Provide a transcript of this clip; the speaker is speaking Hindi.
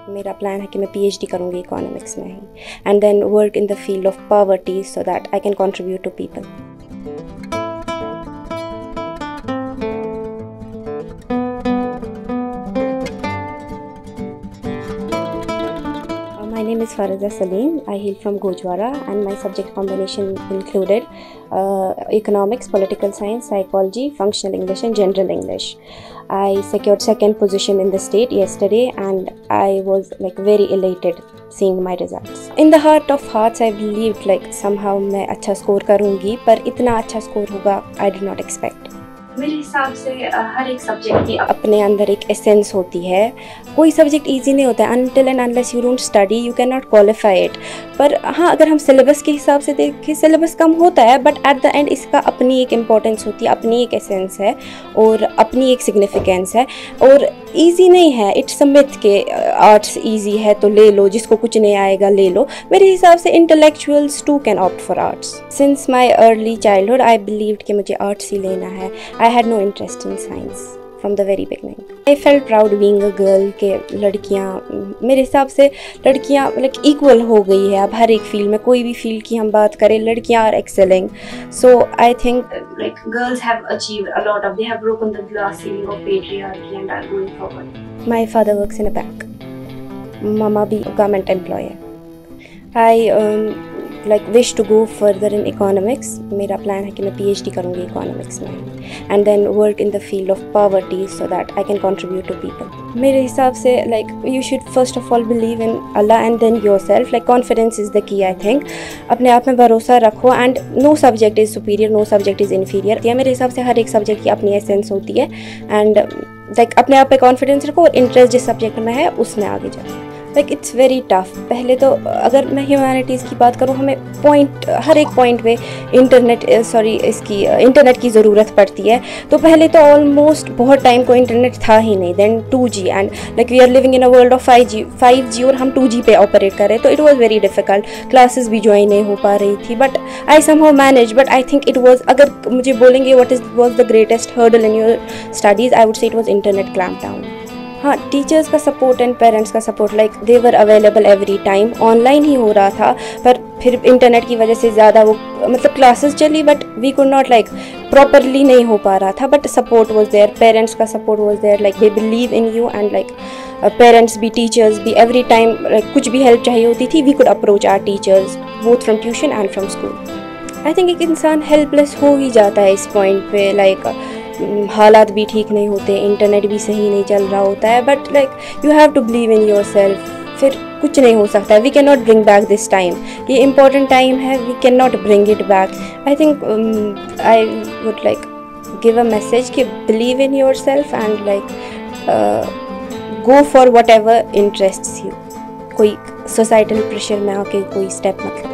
मेरा प्लान है कि मैं पीएचडी करूँगी इकोनॉमिक्स में ही and then work in the field of poverty so that I can contribute to people. My name is Faraza Salim. I hail from Gojwara and my subject combination included economics, political science, psychology, functional English and general English. I secured second position in the state yesterday and I was very elated seeing my results. In the heart of hearts I believed somehow मैं अच्छा score करूँगी पर इतना अच्छा score होगा I did not expect. मेरे हिसाब से हर एक सब्जेक्ट की अपने अंदर एक एसेंस होती है. कोई सब्जेक्ट इजी नहीं होता है. Until and unless you don't study you can not qualify it. पर हाँ, अगर हम सिलेबस के हिसाब से देखें सिलेबस कम होता है बट एट द एंड इसका अपनी एक इम्पोर्टेंस होती है, अपनी एक एसेंस है और अपनी एक सिग्निफिकेंस है. और ईजी नहीं है. इट्स अ मिथ के आर्ट्स ईजी है तो ले लो, जिसको कुछ नहीं आएगा ले लो. मेरे हिसाब से intellectuals too can opt for arts. Since my early childhood I believed कि मुझे आर्ट्स ही लेना है. I had no interest in science from the very beginning. I felt proud being a girl के लड़कियाँ, मेरे हिसाब से लड़कियाँ equal हो गई है अब हर एक फील्ड में. कोई भी फील्ड की हम बात करें लड़कियाँ are excelling. So I think girls have achieved a lot of, they have broken the glass ceiling of patriarchy and are going forward. My father works in a bank. Mama भी government employee है. I wish to go further in economics. मेरा प्लान है कि मैं PhD करूँगी इकोनॉमिक्स में and then work in the field of poverty so that I can contribute to people. मेरे हिसाब से you should first of all believe in Allah and then yourself. Confidence is the key I think. अपने आप में भरोसा रखो and no subject is superior, no subject is inferior. या मेरे हिसाब से हर एक सब्जेक्ट की अपनी एसेंस होती है and अपने आप पे कॉन्फिडेंस रखो और इंटरेस्ट जिस सब्जेक्ट में है उसमें आगे जाओ. It's very tough. पहले तो अगर मैं ह्यूमैनिटीज़ की बात करूँ हमें हर एक पॉइंट पे इंटरनेट की ज़रूरत पड़ती है. तो पहले तो ऑलमोस्ट बहुत टाइम को इंटरनेट था ही नहीं. Then 2G and we are living in a world of 5G और हम 2G पे ऑपरेट कर रहे हैं. तो it was very difficult. Classes भी ज्वाइन नहीं हो पा रही थी but I somehow manage. But I think it was, अगर मुझे बोलेंगे what was the greatest hurdle in your studies I would say it was internet clamp down. हाँ, टीचर्स का सपोर्ट एंड पेरेंट्स का सपोर्ट दे वर अवेलेबल एवरी टाइम. ऑनलाइन ही हो रहा था पर फिर इंटरनेट की वजह से ज़्यादा वो क्लासेस चली but we could not properly नहीं हो पा रहा था. But support was there, parents का support was there. They believe in you and parents भी टीचर्स भी एवरी टाइम कुछ भी हेल्प चाहिए होती थी we could approach our teachers both from tuition and from school. I think एक इंसान हेल्पलेस हो ही जाता है इस पॉइंट पे. हालात भी ठीक नहीं होते, इंटरनेट भी सही नहीं चल रहा होता है but you have to believe in yourself. फिर कुछ नहीं हो सकता. We can not bring back this time. ये इम्पॉर्टेंट टाइम है, we can not bring it back. I think I would give a message कि believe in yourself and go for whatever interests you. कोई सोसाइटल प्रेशर में आके कोई स्टेप मत लो.